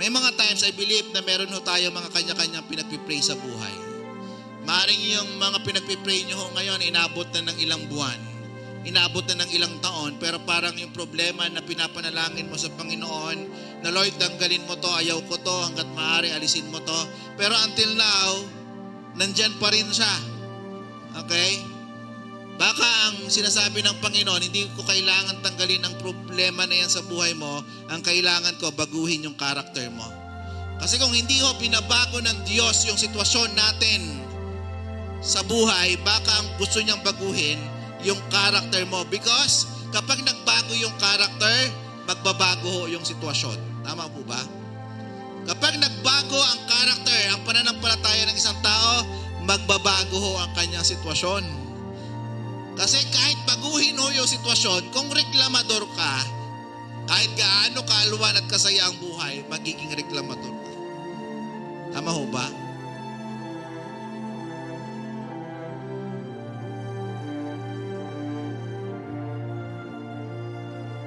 May mga times I believe na meron ho tayo mga kanya-kanyang pinagpipray sa buhay. Maring yung mga pinagpipray nyo ho ngayon, inabot na ng ilang buwan, inabot na ng ilang taon, pero parang yung problema na pinapanalangin mo sa Panginoon, na Lord, tanggalin mo to, ayaw ko to, hanggat maaari, alisin mo to. Pero until now, nandyan pa rin siya. Okay? Baka ang sinasabi ng Panginoon, hindi ko kailangan tanggalin ang problema na yan sa buhay mo. Ang kailangan ko, baguhin yung karakter mo. Kasi kung hindi ho binabago ng Diyos yung sitwasyon natin sa buhay, baka ang gusto niyang baguhin yung karakter mo. Because kapag nagbago yung karakter, magbabago ho yung sitwasyon. Tama po ba? Kapag nagbago ang karakter, ang pananampalataya ng isang tao, magbabago ho ang kanyang sitwasyon. Kasi kahit baguhin ho yung sitwasyon, kung reklamador ka, kahit gaano kaaluan at kasaya ang buhay, magiging reklamador ka. Tama ho ba?